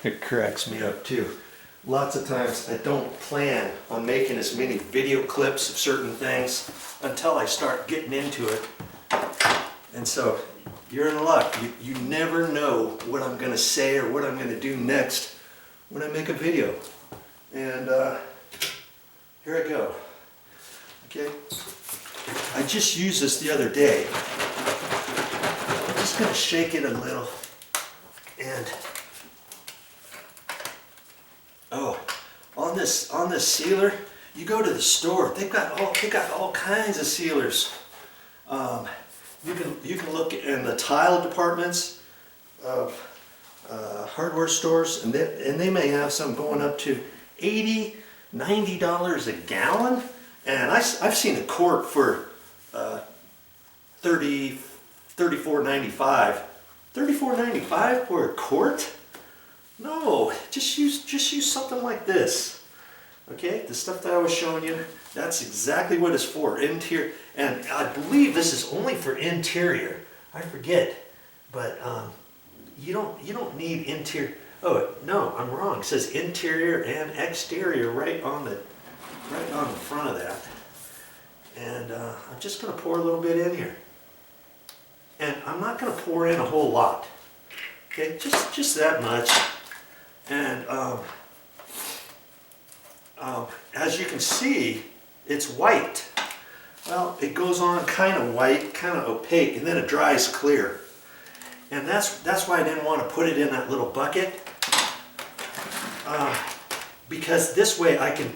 It cracks me up too. Lots of times I don't plan on making as many video clips of certain things until I start getting into it. And so you're in luck. You never know what I'm going to say or what I'm going to do next when I make a video. And here I go. Okay. I just used this the other day. I'm just going to shake it a little. And oh, on this sealer, you go to the store. They got all kinds of sealers. You can look in the tile departments of hardware stores, and they may have some going up to $80, $90 a gallon. And I've seen a quart for $34.95. $34.95 for a quart? No, just use something like this. Okay, the stuff that I was showing you, that's exactly what it's for. Interior, and I believe this is only for interior. I forget, but you don't need interior. Oh no, I'm wrong. It says interior and exterior right on the front of that. And I'm just going to pour a little bit in here. And I'm not going to pour in a whole lot. Okay, just that much. And as you can see, it's white. Well, it goes on kind of white, kind of opaque, and then it dries clear. And that's why I didn't want to put it in that little bucket. Because this way I can,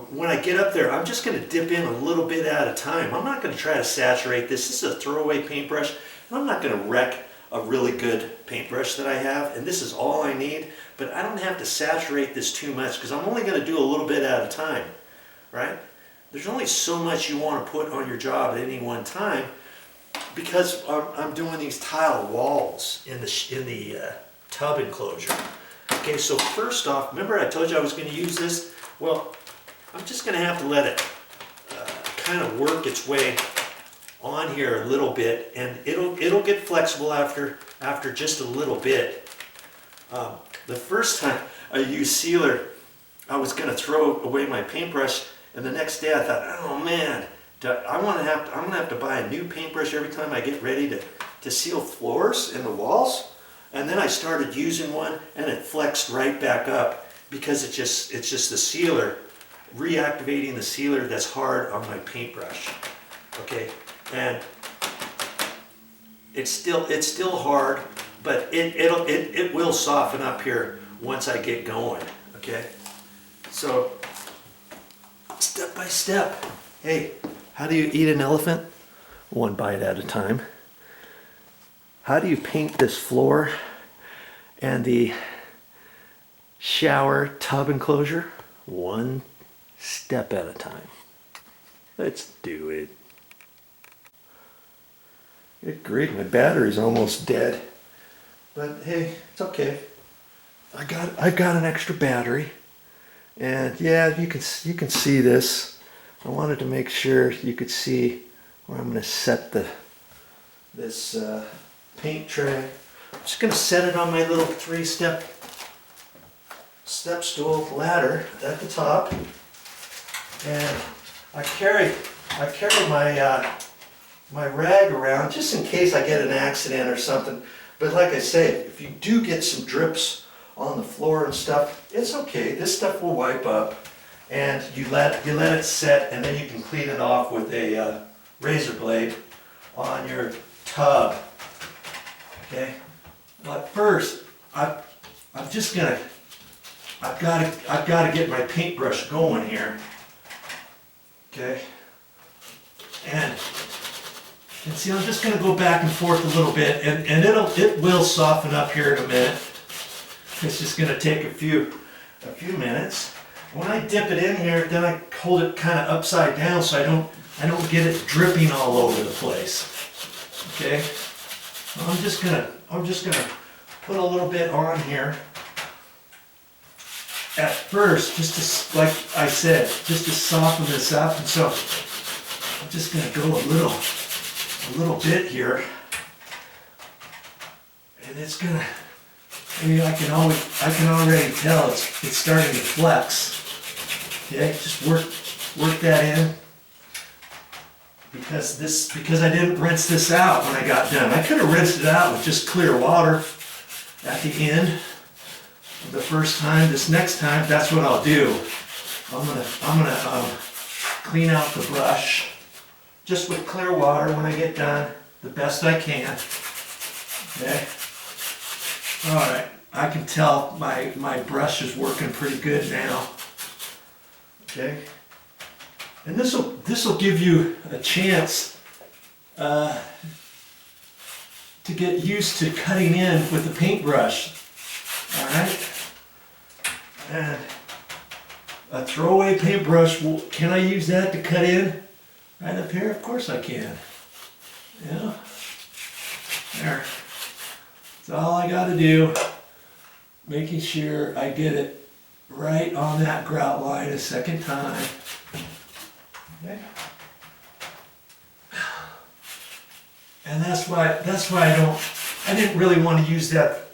when I get up there, I'm just going to dip in a little bit at a time. I'm not going to try to saturate this. This is a throwaway paintbrush, and I'm not going to wreck a really good paintbrush that I have, and this is all I need. But I don't have to saturate this too much because I'm only going to do a little bit at a time, right? There's only so much you want to put on your job at any one time because I'm doing these tile walls in the tub enclosure. Okay, so first off, remember I told you I was going to use this? Well, I'm just going to have to let it kind of work its way on here a little bit, and it'll get flexible after just a little bit. The first time I used sealer, I was going to throw away my paintbrush, and the next day I thought, oh man, I'm going to have to buy a new paintbrush every time I get ready to seal floors in the walls. And then I started using one, and it flexed right back up because it's just the sealer, reactivating the sealer that's hard on my paintbrush. Okay, and it's still hard, but it will soften up here once I get going. Okay, so step by step. Hey, how do you eat an elephant? One bite at a time. How do you paint this floor and the shower tub enclosure? One step at a time. Let's do it. Good grief, my battery's almost dead. But hey, it's okay. I got an extra battery. And yeah, you can see this. I wanted to make sure you could see where I'm going to set this paint tray. I'm just going to set it on my little 3-step stool ladder at the top, and I carry my rag around just in case I get an accident or something. But like I say, if you do get some drips on the floor and stuff, it's okay. This stuff will wipe up, and you let it set, and then you can clean it off with a razor blade on your tub. Okay, but first I've got to get my paintbrush going here. Okay, and see, I'm just going to go back and forth a little bit, and it will soften up here in a minute. It's just going to take a few minutes. When I dip it in here, then I hold it kind of upside down so I don't get it dripping all over the place. Okay, well, I'm just gonna put a little bit on here at first, just to, like I said, just to soften this up. And so I'm just gonna go a little bit here, and it's gonna I mean, I can already tell it's starting to flex. Okay, just work that in. Because I didn't rinse this out when I got done. I could have rinsed it out with just clear water at the end of the first time. This next time, that's what I'll do. I'm gonna clean out the brush just with clear water when I get done, the best I can. Okay. All right. I can tell my brush is working pretty good now. Okay. And this will give you a chance to get used to cutting in with the paintbrush. All right. And a throwaway paintbrush, can I use that to cut in right up here? Of course I can. Yeah. There. That's all I got to do. Making sure I get it right on that grout line a second time. Okay. And that's why I didn't really want to use that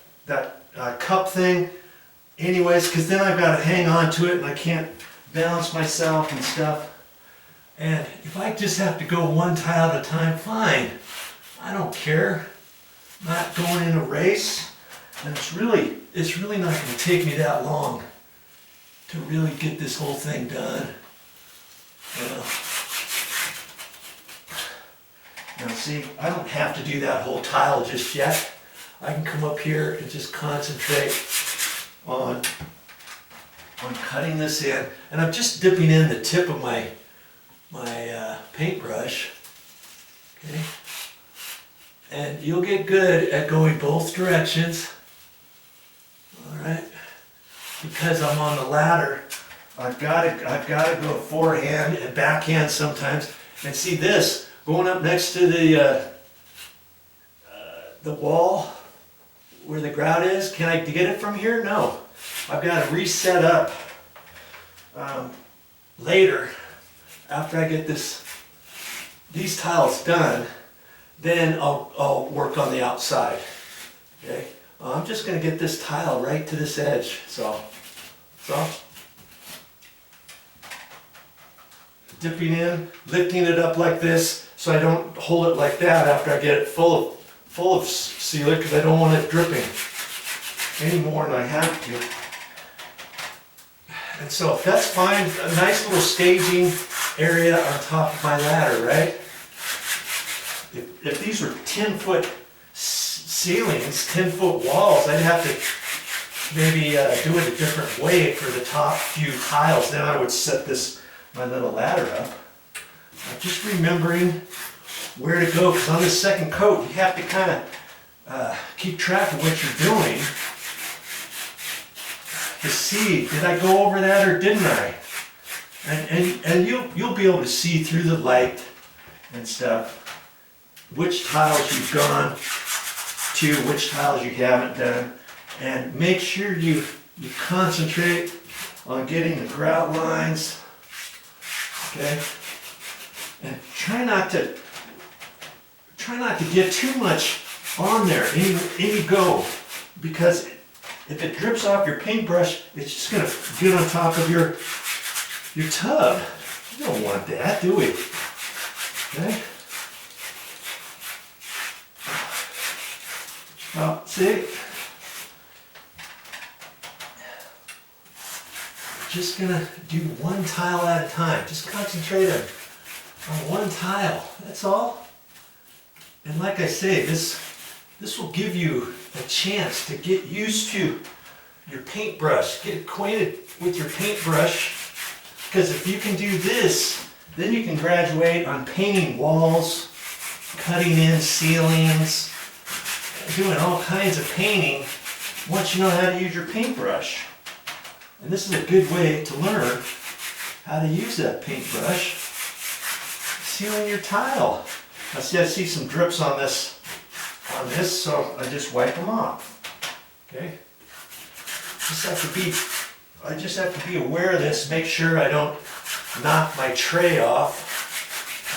cup thing anyways, because then I've got to hang on to it and I can't balance myself and stuff. And if I just have to go one tile at a time, fine. I don't care. I'm not going in a race, and it's really not going to take me that long to really get this whole thing done. Now see, I don't have to do that whole tile just yet. I can come up here and just concentrate on cutting this in. And I'm just dipping in the tip of my paintbrush. Okay. And you'll get good at going both directions. All right. Because I'm on the ladder, I've got to go forehand and backhand sometimes. And see this going up next to the wall where the grout is. Can I get it from here? No. I've got to reset up later after I get these tiles done. Then I'll work on the outside. Okay. I'm just going to get this tile right to this edge. So dipping in, lifting it up like this, so I don't hold it like that after I get it full of sealer, because I don't want it dripping any more than I have to. And so that's fine. A nice little staging area on top of my ladder, right? If these were 10-foot ceilings, 10-foot walls, I'd have to maybe do it a different way for the top few tiles. Then I would set my little ladder up. I'm just remembering where to go, because on the second coat you have to kind of keep track of what you're doing to see, did I go over that or didn't I? And you'll be able to see through the light and stuff which tiles you've gone to, which tiles you haven't done, and make sure you concentrate on getting the grout lines. Okay, and try not to get too much on there any go, because if it drips off your paintbrush, it's just going to get on top of your tub. We don't want that, do we? Okay. Well, see, just gonna do one tile at a time. Just concentrate on one tile. That's all. And like I say, this will give you a chance to get used to your paintbrush, get acquainted with your paintbrush. Because if you can do this, then you can graduate on painting walls, cutting in ceilings, doing all kinds of painting once you know how to use your paintbrush. And this is a good way to learn how to use that paintbrush. Sealing your tile. I see some drips on this, so I just wipe them off. Okay. I just have to be aware of this. Make sure I don't knock my tray off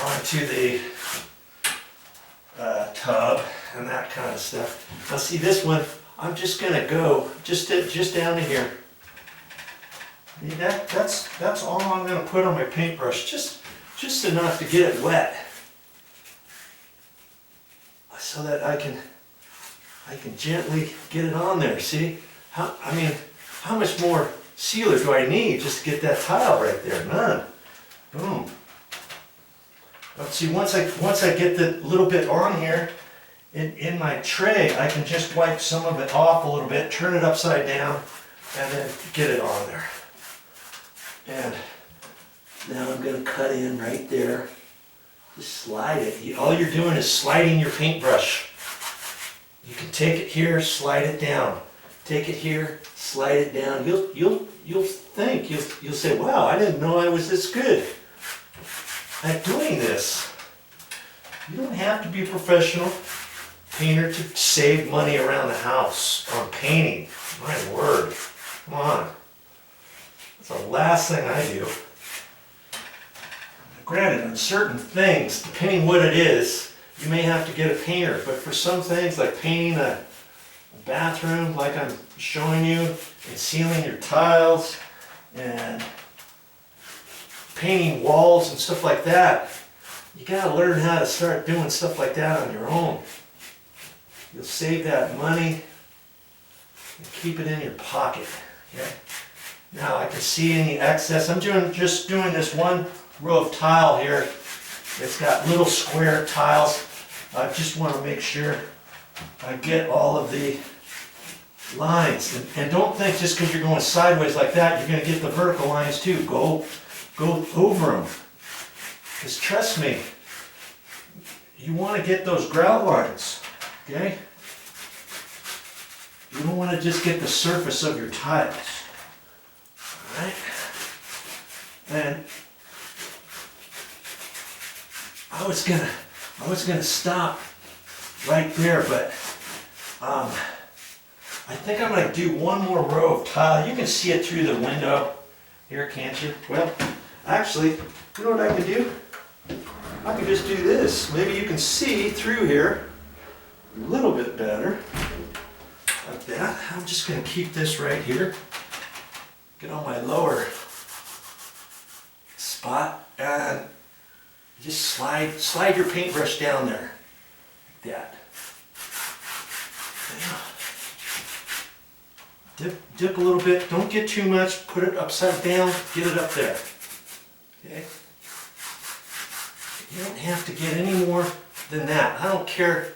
onto the tub and that kind of stuff. Now see this one, I'm just gonna go just down to here. That's all I'm gonna put on my paintbrush, just enough to get it wet, so that I can gently get it on there. See, how much more sealer do I need just to get that tile right there? None. Boom. But see, once I get the little bit on here in my tray, I can just wipe some of it off a little bit, turn it upside down, and then get it on there. And now I'm going to cut in right there. Just slide it. All you're doing is sliding your paintbrush. You can take it here, slide it down. Take it here, slide it down. You'll think, you'll say, wow, I didn't know I was this good at doing this. You don't have to be a professional painter to save money around the house on painting. My word, come on. That's the last thing I do. Granted, on certain things, depending what it is, you may have to get a painter, but for some things like painting a bathroom like I'm showing you, and sealing your tiles, and painting walls and stuff like that, you gotta learn how to start doing stuff like that on your own. You'll save that money and keep it in your pocket. Okay? Now I can see any excess. I'm just doing this one row of tile here. It's got little square tiles. I just want to make sure I get all of the lines. And don't think just because you're going sideways like that, you're going to get the vertical lines too. Go over them. Because trust me, you want to get those grout lines. Okay? You don't want to just get the surface of your tiles. Alright? And I was gonna stop right there, but I think I'm gonna do one more row of tile. You can see it through the window here, can't you? Well, actually, you know what I can do? I can just do this. Maybe you can see through here a little bit better. Like that. I'm just gonna keep this right here. Get on my lower spot and just slide your paintbrush down there, like that. Dip a little bit, don't get too much, put it upside down, get it up there. Okay? You don't have to get any more than that. I don't care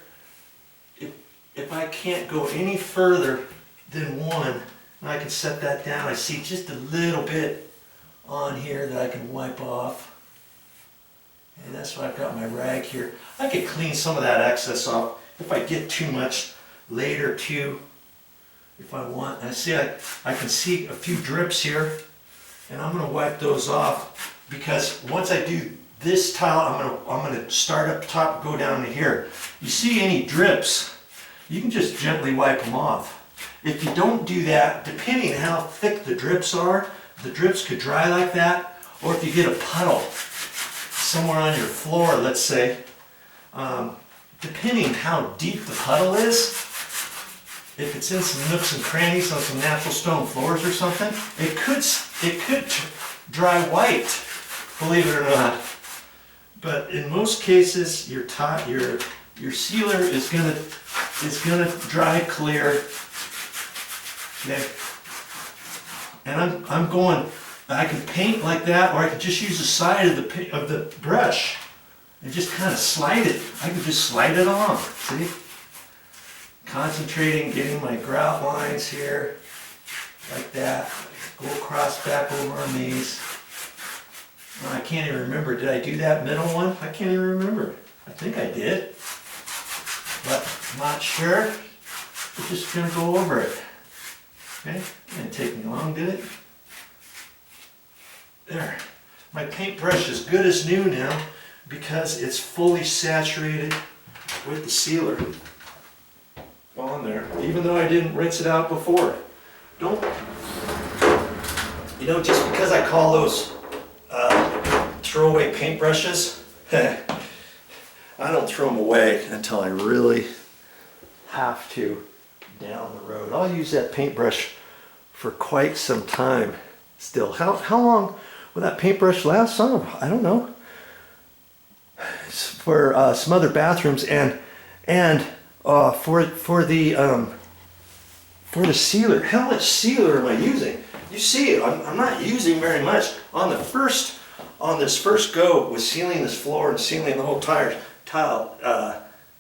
if I can't go any further than one, and I can set that down. I see just a little bit on here that I can wipe off. And that's why I've got my rag here. I could clean some of that excess off if I get too much later too, if I want. And I see I can see a few drips here, and I'm going to wipe those off, because once I do this tile, I'm going to start up top, go down to here. You see any drips, you can just gently wipe them off. If you don't do that, depending on how thick the drips are, the drips could dry like that, or if you get a puddle somewhere on your floor, let's say, depending how deep the puddle is, if it's in some nooks and crannies on some natural stone floors or something, it could dry white, believe it or not. But in most cases, your sealer is gonna dry clear. Okay. And I can paint like that, or I can just use the side of the brush and just kind of slide it. I can just slide it on, see? Concentrating, getting my grout lines here, like that. Go across back over on these. Oh, I can't even remember, did I do that middle one? I can't even remember. I think I did, but I'm not sure. We're just gonna go over it. Okay, didn't take me long, did it? There. My paintbrush is good as new now because it's fully saturated with the sealer on there, even though I didn't rinse it out before. Don't, just because I call those throwaway paintbrushes, I don't throw them away until I really have to down the road. I'll use that paintbrush for quite some time still. How long will that paintbrush last? Oh, I don't know. It's for some other bathrooms and for the sealer. How much sealer am I using? You see it. I'm not using very much. On this first go with sealing this floor and sealing the whole tile,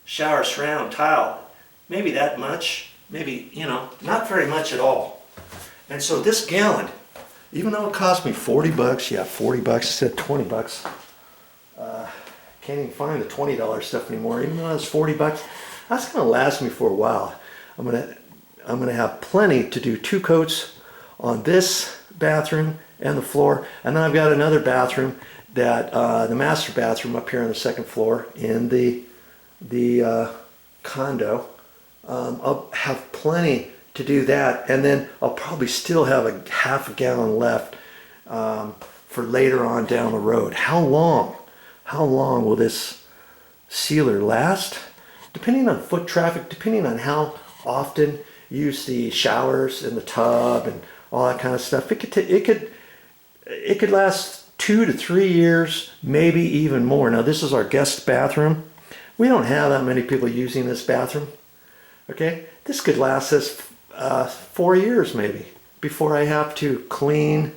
shower surround tile, maybe that much, maybe, you know, not very much at all. And so this gallon, even though it cost me 40 bucks, yeah, 40 bucks instead of 20 bucks. Can't even find the $20 stuff anymore, even though it's 40 bucks. That's gonna last me for a while. I'm gonna have plenty to do 2 coats on this bathroom and the floor, and then I've got another bathroom that the master bathroom up here on the 2nd floor in the condo. I'll have plenty to do that, and then I'll probably still have a half a gallon left for later on down the road. How long will this sealer last? Depending on foot traffic, depending on how often you use the showers and the tub and all that kind of stuff, it could last 2 to 3 years, maybe even more. Now this is our guest bathroom. We don't have that many people using this bathroom. Okay, this could last us 4 years maybe before I have to clean,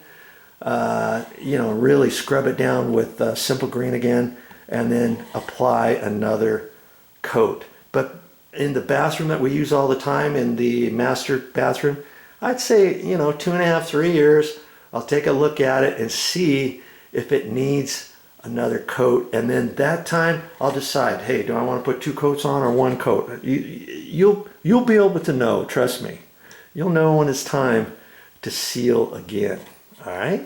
you know, really scrub it down with Simple Green again, and then apply another coat. But in the bathroom that we use all the time, in the master bathroom, I'd say, you know, 2.5, 3 years. I'll take a look at it and see if it needs another coat, and then that time I'll decide, hey, do I want to put 2 coats on or 1 coat? You'll be able to know, trust me. You'll know when it's time to seal again. All right?